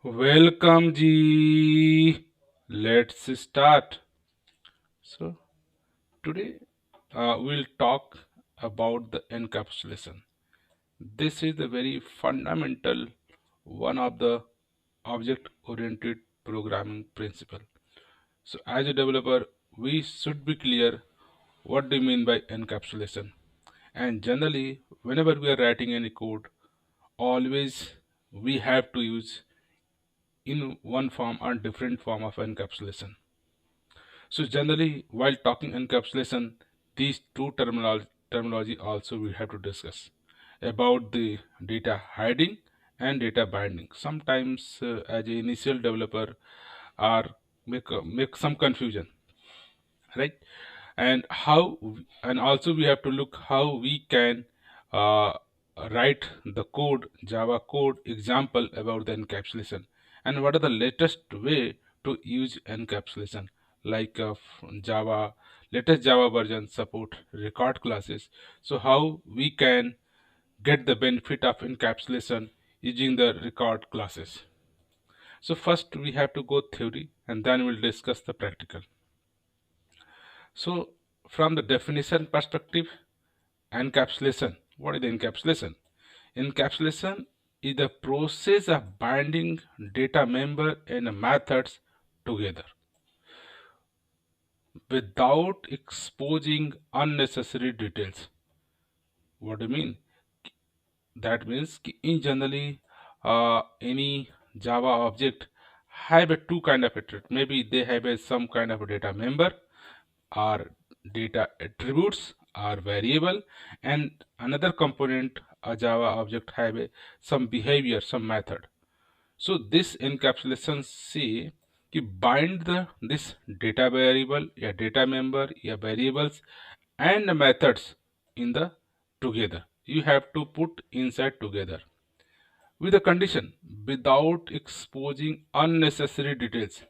Welcome Ji. Let's start. So today we'll talk about the encapsulation. This is the very fundamental one of the object-oriented programming principle. So as a developer, we should be clear what do you mean by encapsulation. And generally, whenever we are writing any code, always we have to use in one form or different form of encapsulation. So generally, while talking encapsulation, these two terminology also we have to discuss about the data hiding and data binding. Sometimes, as an initial developer, are make some confusion, right? And and also we have to look how we can uh, write the code, Java code example about the encapsulation, and what are the latest way to use encapsulation, like Java latest Java version support record classes. So how we can get the benefit of encapsulation using the record classes. So first we have to go theory and then we'll discuss the practical. So from the definition perspective, encapsulation. What is the encapsulation? Encapsulation is the process of binding data member and methods together without exposing unnecessary details. What do you mean? That means in generally any Java object have a two kind of attribute. Maybe they have a some kind of a data member or data attributes or variable, and another component a Java object have some behavior, some method. So this encapsulation say कि bind this data variable या data member या variables and methods in the together. You have to put inside together with a condition without exposing unnecessary details.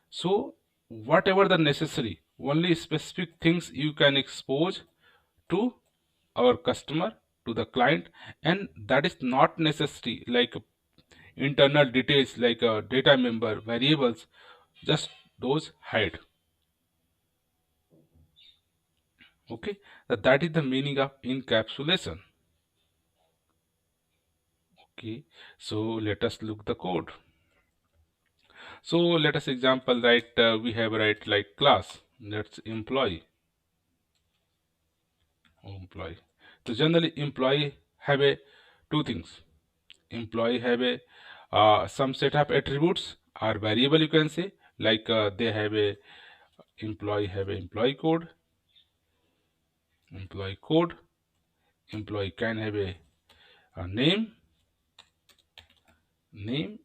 So whatever the necessary, only specific things you can expose to our customer, to the client, and that is not necessary like internal details like data member variables, just those hide. Okay, that is the meaning of encapsulation. Okay, so let us look the code. So let us example write we have write like class, that's employee. So generally employee have a two things. Employee have a some set of attributes or variable you can say, like they have a employee have a employee code. Employee can have a name.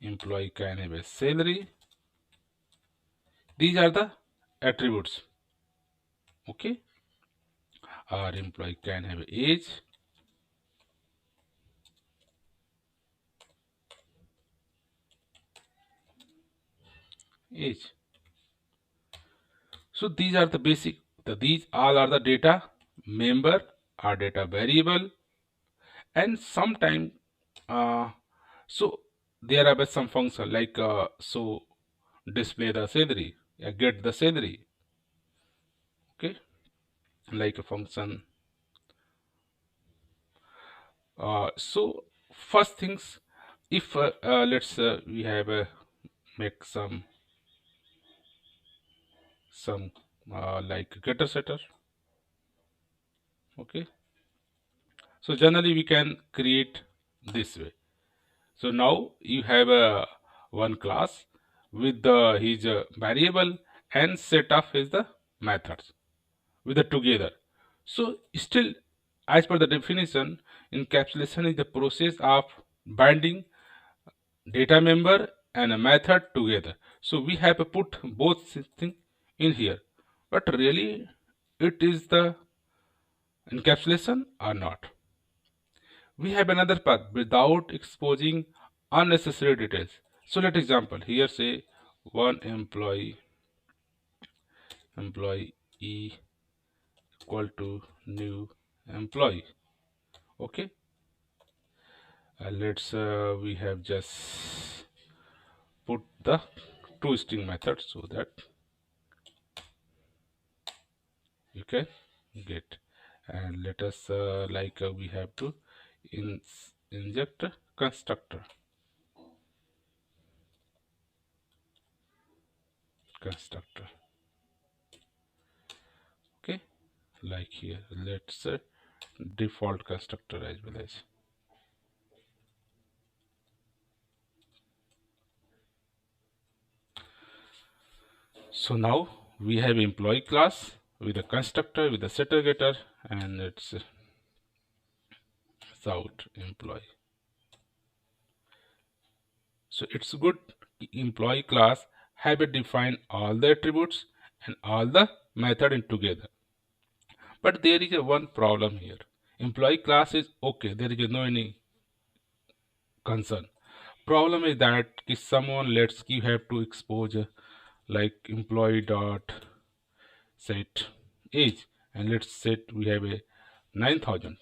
Employee can have a salary. These are the attributes. Okay, or employee can have age. So these are the basic. These all are the data member or data variable, and sometime uh, so there are some function like so display the salary, get the salary. Okay, like a function. So first things, if let's we have make some like getter setter. Okay, so generally we can create this way. So now you have a one class with the his variable and set of his the methods with the together. So still, as per the definition, encapsulation is the process of binding data member and a method together. So we have put both things in here, but really it is the encapsulation or not. We have another path without exposing unnecessary details. So let example here say one employee equal to new employee. Okay, let's we have just the toString method so that you can get. And let us we have to inject a constructor. Okay, like here, let's default constructor as well as. So now we have employee class with a constructor with a setter getter, and it's out employee. So it's good employee class have it define all the attributes and all the method in together. But there is a one problem here. Employee class is okay, there is no any concern. Problem is that if someone lets you have to expose like employee dot set age, and let's set we have a 9,000.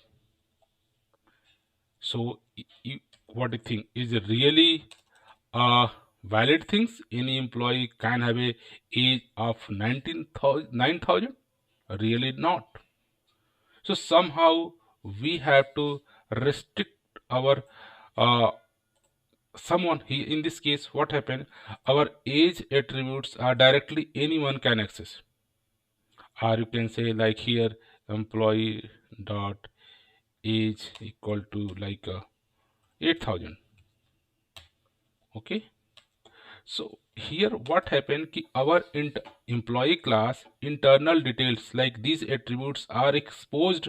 So what do you think, is it really valid things? Any employee can have a age of 9,000? Really not. So somehow we have to restrict our someone. In this case, what happened? Our age attributes are directly anyone can access, or you can say like here employee dot age equal to 8,000. Okay. So here what happened ki our employee class internal details like these attributes are exposed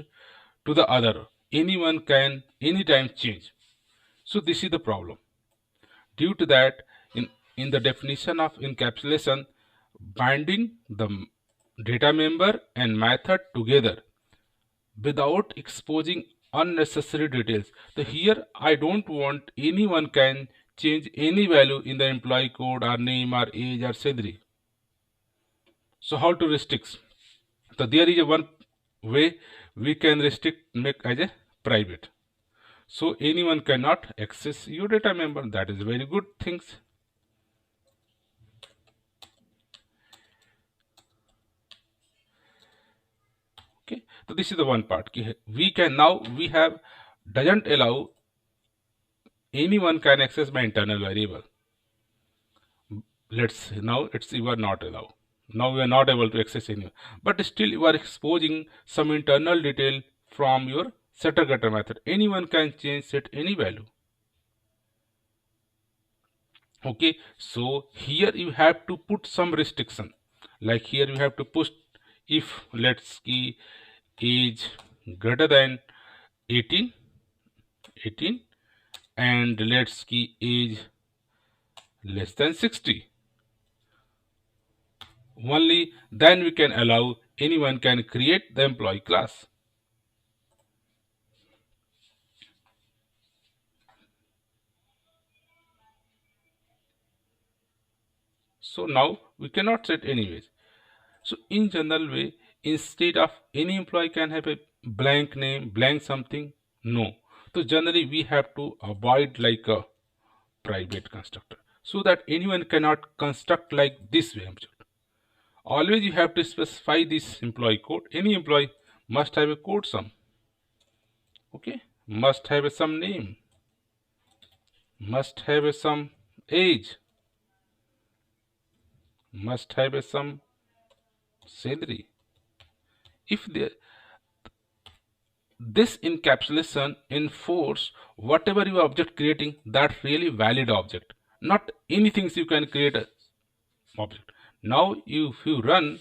to the other. Anyone can anytime change. So this is the problem. Due to that, in the definition of encapsulation, binding the data member and method together without exposing unnecessary details. So here I don't want anyone can change any value in the employee code or name or age or salary. So how to restrict? So there is a one way we can restrict make as a private. So anyone cannot access your data member. That is very good things. Okay, so this is the one part. We can now we have doesn't allow anyone can access my internal variable. Let's now it's you are not allowed. Now we are not able to access anyone, but still you are exposing some internal detail from your setter getter method. Anyone can change set any value. Okay, so here you have to put some restriction. Like here you have to push if let's key age greater than 18 and let's key age less than 60. Only then we can allow anyone can create the employee class. So now we cannot set anyways. So in general way, instead of any employee can have a blank name, blank something, no. So generally we have to avoid like a private constructor so that anyone cannot construct like this way. Always you have to specify this employee code. Any employee must have a code sum. Okay, must have a some name, must have a some age, must have a some salary. If this encapsulation enforce whatever you object creating that really valid object, not anything you can create a object. Now if you run,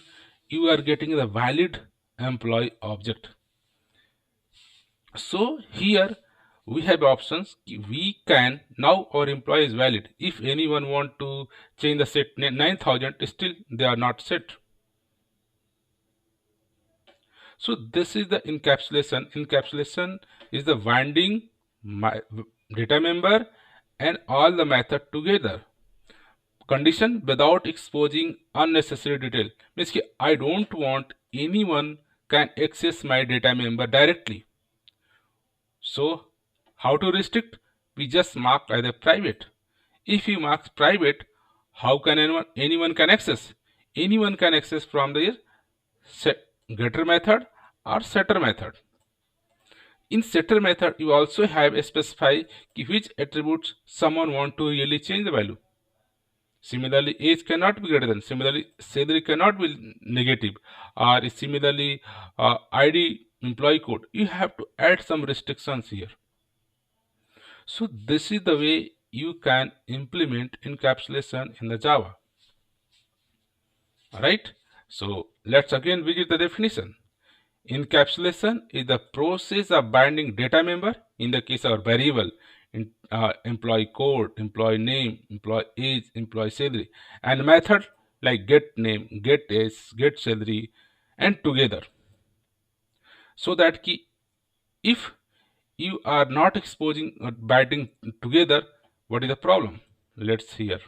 you are getting the valid employee object. So here we have options. We can now our employee is valid. If anyone want to change the set 9,000, still they are not set. So this is the encapsulation. Encapsulation is the binding my data member and all the method together. Condition without exposing unnecessary detail means I don't want anyone can access my data member directly. So how to restrict? We just mark either private. If you mark private, How can anyone can access? Anyone can access from the getter method or setter method. In setter method, you also have a specify which attributes someone want to really change the value. Similarly, age cannot be greater than. Similarly, salary cannot be negative. Or similarly, ID employee code. You have to add some restrictions here. So this is the way you can implement encapsulation in the Java. Alright. So let's again visit the definition. Encapsulation is the process of binding data member, in the case of variable, employee code, employee name, employee age, employee salary, and method like get name, get age, get salary, and together. So that if you are not exposing or binding together, what is the problem? Let's hear.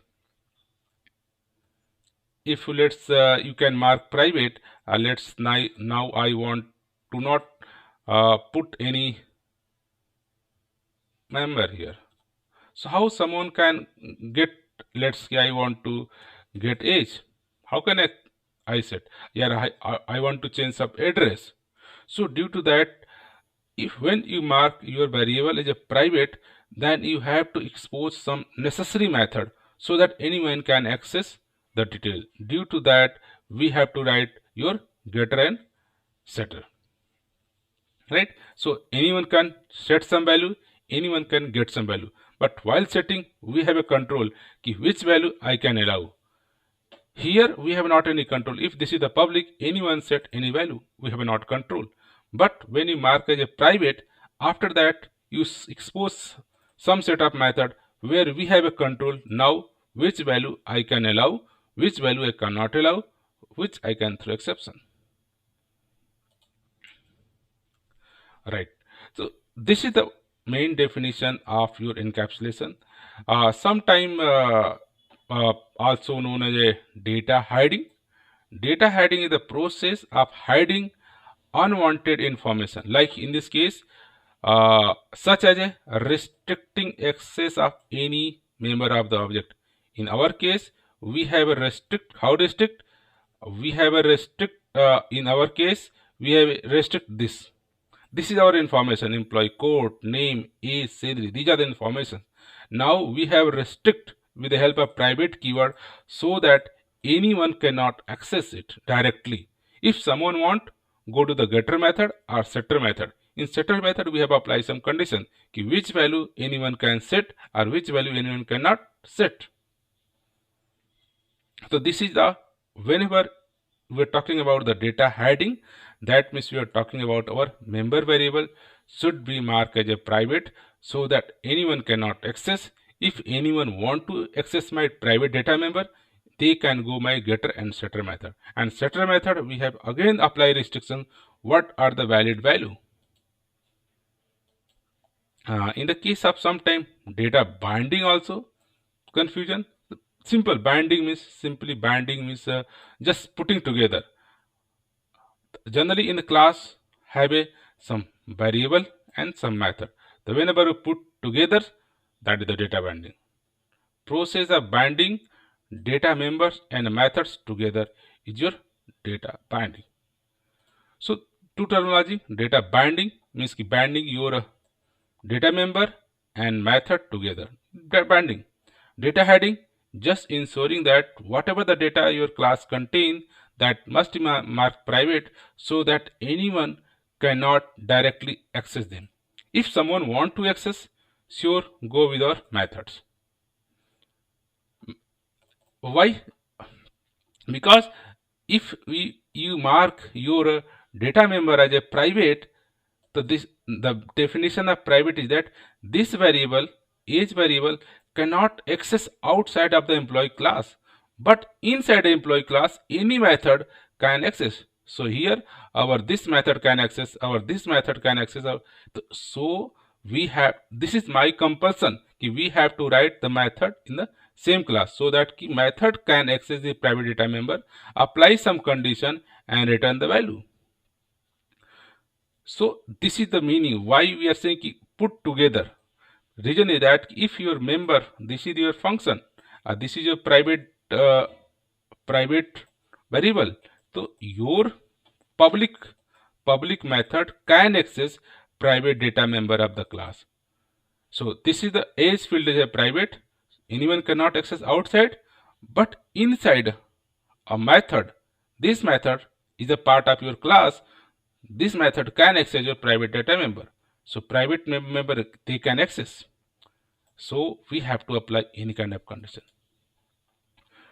If you can mark private, let's now I want to not put any member here. So how someone can get, let's say I want to get age. How can I set? Yeah, I want to change some address. So due to that, if when you mark your variable as a private, then you have to expose some necessary method so that anyone can access the detail. Due to that, we have to write your getter and setter. Right? So anyone can set some value, anyone can get some value. But while setting, we have a control which value I can allow. Here we have not any control. If this is the public, anyone set any value, we have not control. But when you mark as a private, after that you expose some set of method where we have a control now which value I can allow, which value I cannot allow, which I can throw exception. Right. So this is the main definition of your encapsulation. Sometime also known as a data hiding. Data hiding is the process of hiding unwanted information. Like in this case, such as a restricting access of any member of the object. In our case, we have a restrict. How restrict? We have a restrict. In our case, we have a restrict this. This is our information, employee code, name, age, salary. These are the information. Now we have restrict with the help of private keyword so that anyone cannot access it directly. If someone want, go to the getter method or setter method. In setter method, we have applied some condition which value anyone can set or which value anyone cannot set. So this is the, whenever we're talking about the data hiding, that means we are talking about our member variable should be marked as a private so that anyone cannot access. If anyone want to access my private data member, they can go my getter and setter method. And setter method, we have again apply restriction. What are the valid value? In the case of sometime data binding also confusion. Simple binding means just putting together. Generally in the class have some variable and some method. The whenever you put together, that is the data binding. Process of binding data members and methods together is your data binding. So two terminology, data binding means binding your data member and method together. Binding. Data hiding, just ensuring that whatever the data your class contain, that must be marked private so that anyone cannot directly access them. If someone want to access, sure, go with our methods. Why? Because if you mark your data member as a private, so the definition of private is that this variable, age variable, cannot access outside of the employee class, but inside the employee class any method can access. So here our this method can access, our this method can access. So we have, this is my compulsion, we have to write the method in the same class so that method can access the private data member, apply some condition and return the value. So this is the meaning why we are saying put together. Reason is that if your member, this is your function, this is your private uh, private variable. So your public public method can access private data member of the class. So this is the age field is a private, anyone cannot access outside, but inside a method, this method is a part of your class. This method can access your private data member. So private member they can access. So we have to apply any kind of condition.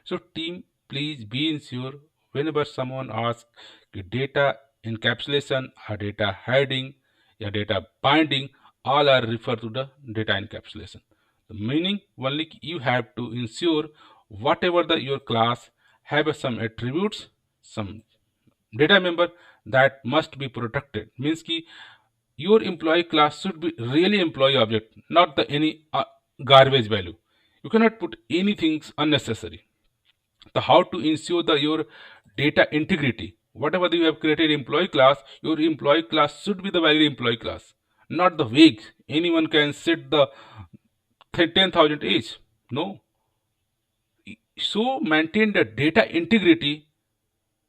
So team, please be ensure whenever someone asks you data encapsulation or data hiding or data binding, all are referred to the data encapsulation. The meaning only you have to ensure whatever the your class have some attributes, some data member that must be protected. Means ki your employee class should be really employee object, not the any garbage value. You cannot put anything unnecessary. The how to ensure the your data integrity, whatever you have created employee class, your employee class should be the valid employee class, not the vague anyone can set the 10,000 each. No. So maintain the data integrity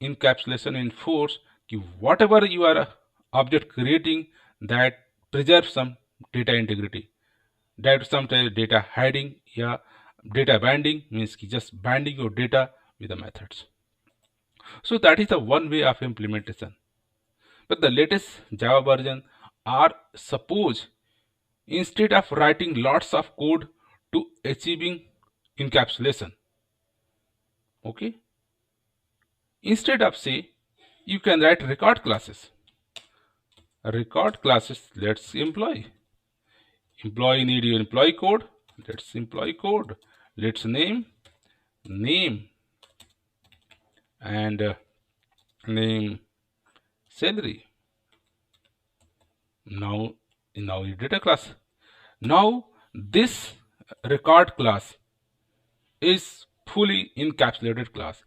encapsulation in force कि whatever you are object creating that preserve some data integrity, that sometimes data hiding या data binding means कि just binding your data with the methods. So that is the one way of implementation. But the latest Java version are suppose instead of writing lots of code to achieving encapsulation, okay, instead of say you can write record classes. Record classes, let's employee need your employee code, let's employee code, let's name and name salary. Now you data class. Now this record class is fully encapsulated class.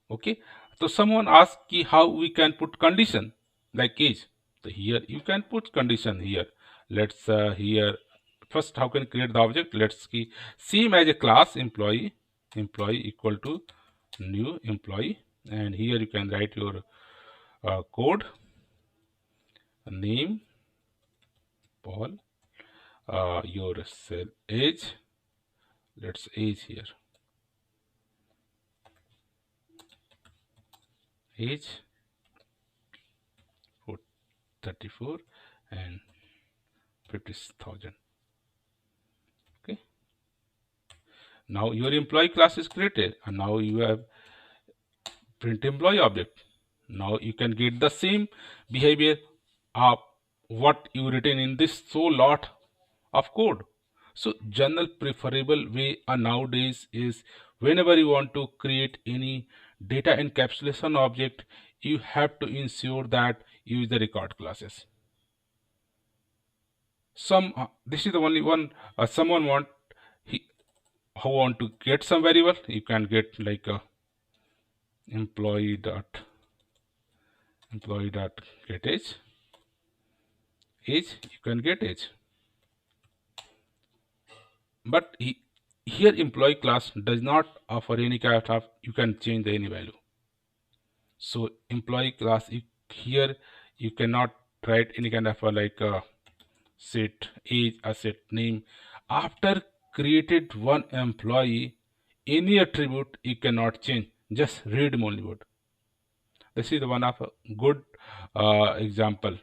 Okay, so someone asked ki how we can put condition like age. So here you can put condition here. Let's here first how can create the object. Let's key same as a class employee equal to new employee, and here you can write your code name Paul, your cell age. Let's age here age for 34 and 50,000. Okay, now your employee class is created and now you have print employee object. Now you can get the same behavior of what you written in this so lot of code. So general preferable way nowadays is whenever you want to create any data encapsulation object, you have to ensure that you use the record classes. Some this is the only one someone want he who want to get some variable, you can get like a employee dot get age, you can get age, but here employee class does not offer any kind of you can change the any value. So employee class here you cannot write any kind of like set age or set name. After created one employee, any attribute you cannot change, just read only word. This is one of a good example.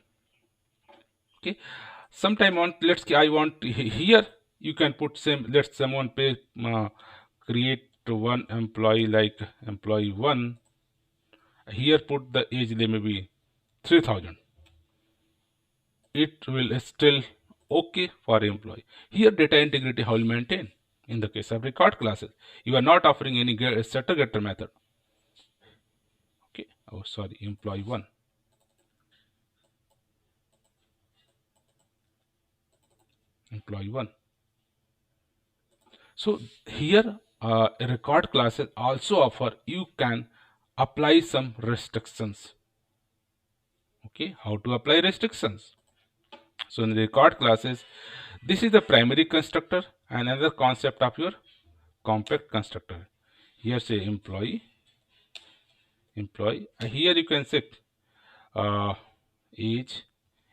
Okay, sometime on let's I want here you can put same, let someone pay create one employee like employee 1, here put the age limit be 3000, it will still okay for employee. Here data integrity how will maintain in the case of record classes, you are not offering any setter getter method. Okay, oh sorry, employee 1, employee 1. So here record classes also offer you can apply some restrictions. Okay, how to apply restrictions? So in the record classes, this is the primary constructor and another concept of your compact constructor. Here say employee. Here you can set uh, age.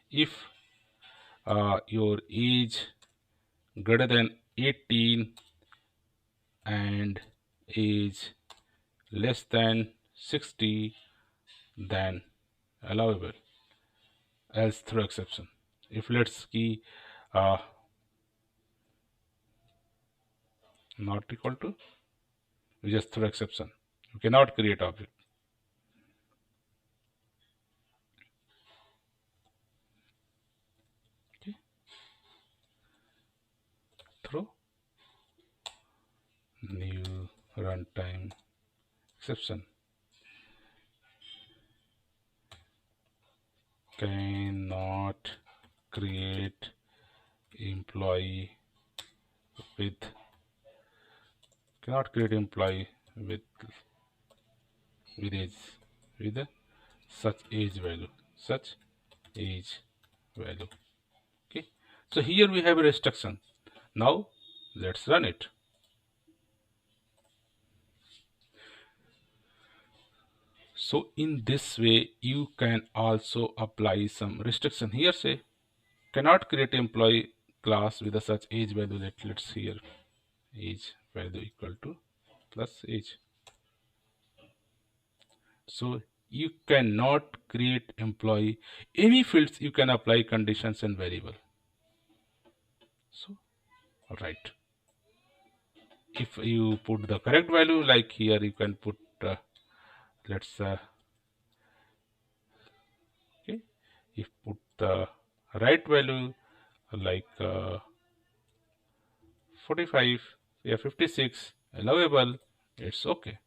If your age greater than 18 and age less than 60, then allowable, else through exception. If let's key uh, not equal to, we just throw exception. You cannot create object. Okay. Throw new runtime exception. Cannot create employee with cannot create employee with age with such age value, such age value. Okay, so here we have a restriction. Now let's run it. So in this way you can also apply some restriction. Here say cannot create employee class with a such age value. Let's here age value equal to plus age. So you cannot create employee any fields. You can apply conditions and variable. So right, if you put the correct value, like here you can put let's okay, if put the right value like 45, yeah, 56 allowable, it's okay,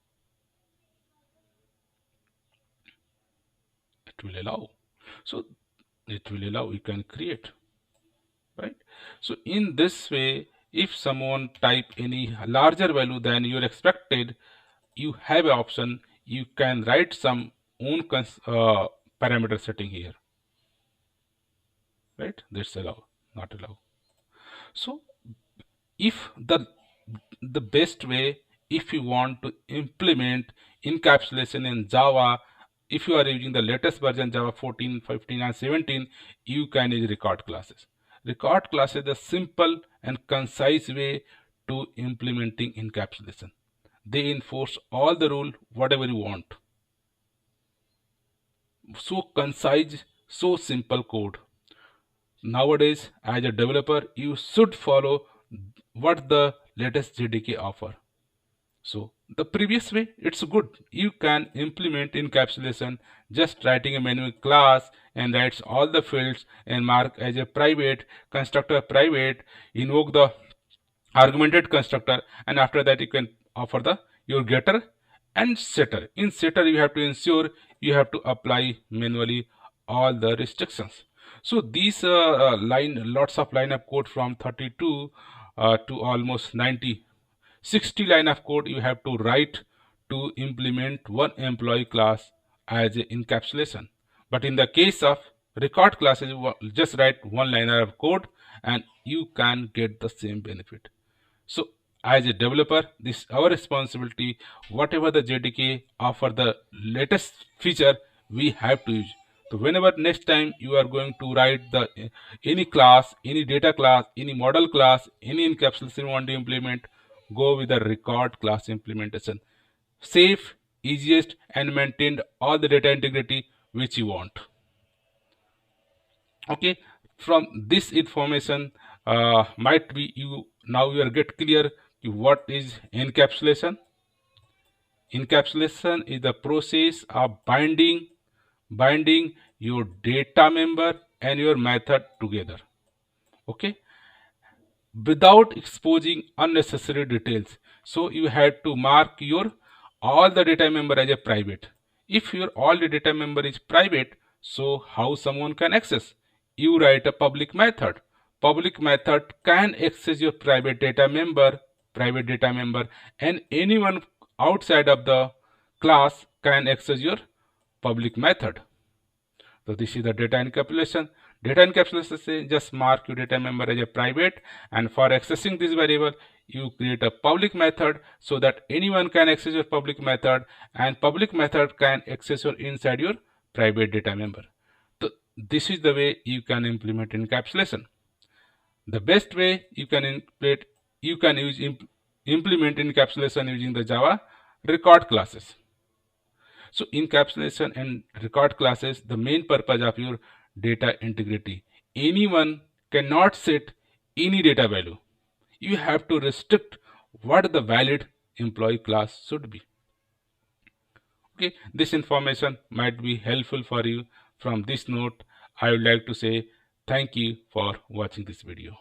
it will allow. So it will allow, you can create, right? So in this way, if someone type any larger value than you're expected, you have an option, you can write some own parameter setting here, right? That's allow, not allow. So if the best way, if you want to implement encapsulation in Java, if you are using the latest version Java 14, 15 and 17, you can use record classes. Record classes is the simple and concise way to implementing encapsulation. They enforce all the rule whatever you want. So concise, so simple code. Nowadays, as a developer, you should follow what the latest JDK offer. So the previous way, it's good. You can implement encapsulation just writing a manual class and writes all the fields and mark as a private constructor private, invoke the argumented constructor, and after that you can offer the your getter and setter. In setter you have to ensure you have to apply manually all the restrictions. So these lots of line of code from 32 to almost 90, 60 line of code you have to write to implement one employee class as a encapsulation. But in the case of record classes, you just write one liner of code and you can get the same benefit. So as a developer, this is our responsibility. Whatever the JDK offer the latest feature, we have to use. So whenever next time you are going to write the any class, any data class, any model class, any encapsulation you want to implement, go with the record class implementation. Safe, easiest, and maintained all the data integrity which you want. Okay, from this information might be you now you are get clear what is encapsulation. Encapsulation is the process of binding your data member and your method together, okay, without exposing unnecessary details. So you had to mark your all the data member as a private. If your all the data member is private, so how someone can access? You write a public method. Public method can access your private data member, and anyone outside of the class can access your public method. So this is the data encapsulation. Data encapsulation say just mark your data member as a private, and for accessing this variable, you create a public method so that anyone can access your public method, and public method can access your inside your private data member. So this is the way you can implement encapsulation. The best way you can implement encapsulation using the Java record classes. So encapsulation and record classes, the main purpose of your data integrity. Anyone cannot set any data value. You have to restrict what the valid employee class should be. Okay, this information might be helpful for you. From this note, I would like to say thank you for watching this video.